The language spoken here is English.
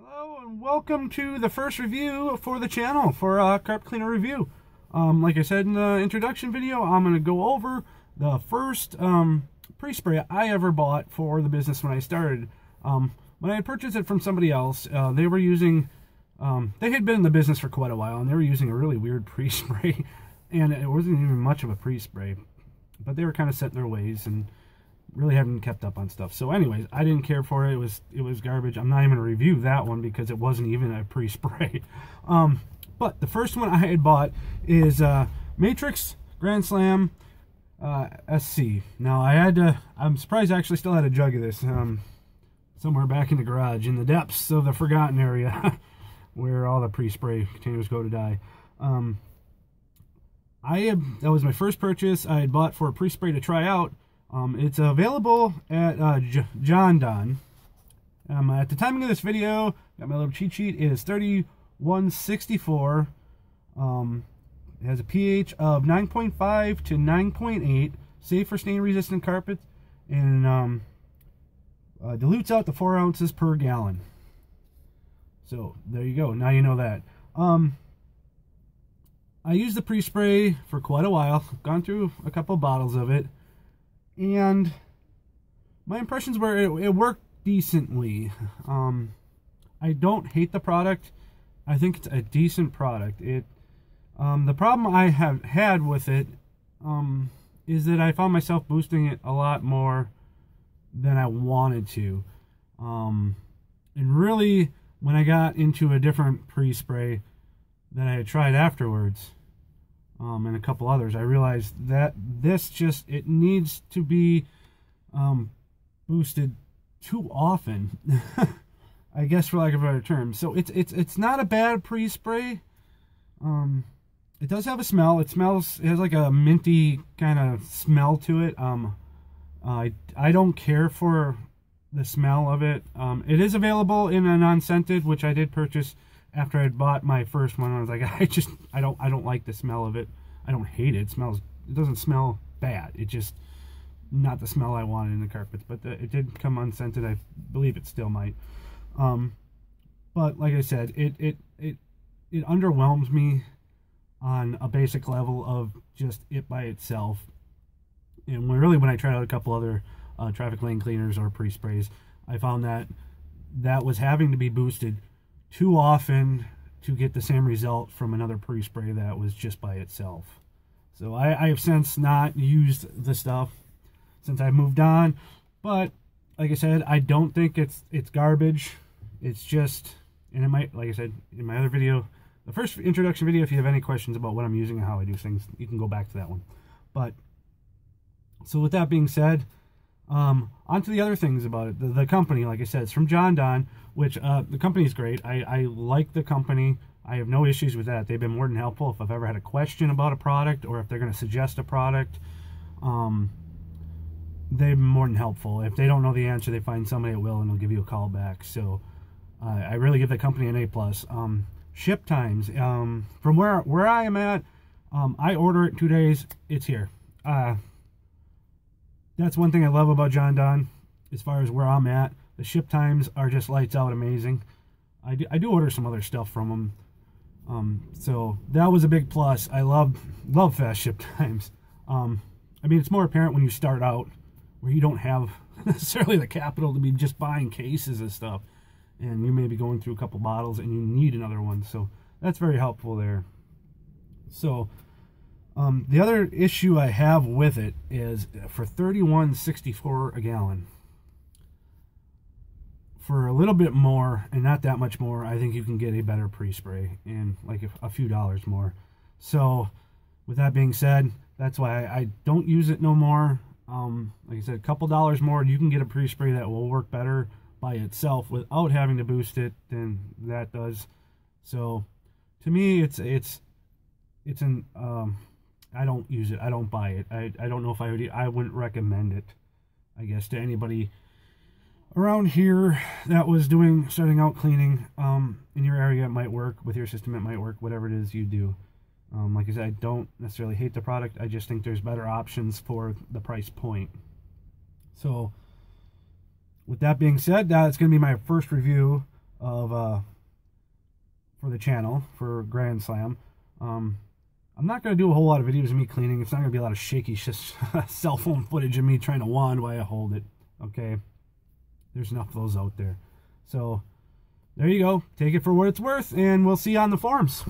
Hello and welcome to the first review for the channel for Carpet Cleaner Review. Like I said in the introduction video, I'm going to go over the first pre-spray I ever bought for the business when I started. When I purchased it from somebody else, they were using, they had been in the business for quite a while, and they were using a really weird pre-spray, and it wasn't even much of a pre-spray, but they were kind of set in their ways and really haven't kept up on stuff. So anyways, I didn't care for it. It was garbage. I'm not even going to review that one because it wasn't even a pre-spray. But the first one I had bought is Matrix Grand Slam SC. Now I'm surprised I actually still had a jug of this somewhere back in the garage in the depths of the forgotten area where all the pre-spray containers go to die. That was my first purchase. I had bought for a pre-spray to try out. It's available at Jon-Don. At the timing of this video, got my little cheat sheet. It is 3164. It has a pH of 9.5 to 9.8, safe for stain-resistant carpets, and dilutes out to 4 ounces per gallon. So there you go. Now you know that. I used the pre-spray for quite a while. Gone through a couple bottles of it. And my impressions were it worked decently. I don't hate the product. I think it's a decent product. The problem I have had with it is that I found myself boosting it a lot more than I wanted to. And really, when I got into a different pre-spray that I had tried afterwards, and a couple others, I realized that it needs to be boosted too often, I guess, for lack of a better term. So it's not a bad pre-spray. It does have a smell. It has like a minty kind of smell to it. I don't care for the smell of it. It is available in a non-scented, which I did purchase after I had bought my first one. I was like, I don't like the smell of it. I don't hate it. It doesn't smell bad. It's just not the smell I wanted in the carpets. But it did come unscented. I believe it still might. But like I said, it underwhelms me on a basic level of just it by itself. And when I tried out a couple other traffic lane cleaners or pre-sprays, I found that was having to be boosted too often to get the same result from another pre-spray that was just by itself. So I have since not used the stuff since I moved on. But like I said, I don't think it's garbage. It's just, and it might, like I said in my other video, the first introduction video, if you have any questions about what I'm using and how I do things, you can go back to that one. But so with that being said, on to the other things about it. The company, like I said, it's from Jon-Don, which the company is great. I like the company. I have no issues with that. They've been more than helpful. If I've ever had a question about a product or if they're going to suggest a product, they've been more than helpful. If they don't know the answer, they find somebody that will and they'll give you a call back. So I really give the company an A+. Ship times, from where I am at, I order it 2 days, it's here. That's one thing I love about Jon-Don as far as where I'm at. The ship times are just lights out amazing. I do order some other stuff from them. So that was a big plus. I love fast ship times. I mean, it's more apparent when you start out where you don't have necessarily the capital to be just buying cases of stuff. And you may be going through a couple bottles and you need another one. So that's very helpful there. So the other issue I have with it is for $31.64 a gallon. For a little bit more, and not that much more, I think you can get a better pre-spray and like a few dollars more. So with that being said, that's why I don't use it no more. Like I said, a couple dollars more, you can get a pre-spray that will work better by itself without having to boost it than that does. So to me, I don't use it. I don't buy it. I don't know if I wouldn't recommend it, I guess, to anybody around here that was starting out cleaning. In your area, it might work. With your system, it might work. Whatever it is you do. Like I said, I don't necessarily hate the product. I just think there's better options for the price point. So with that being said, that's going to be my first review of for the channel for Grand Slam. I'm not going to do a whole lot of videos of me cleaning. It's not going to be a lot of shaky cell phone footage of me trying to wand while I hold it. Okay, there's enough of those out there. So there you go. Take it for what it's worth, and we'll see you on the forums.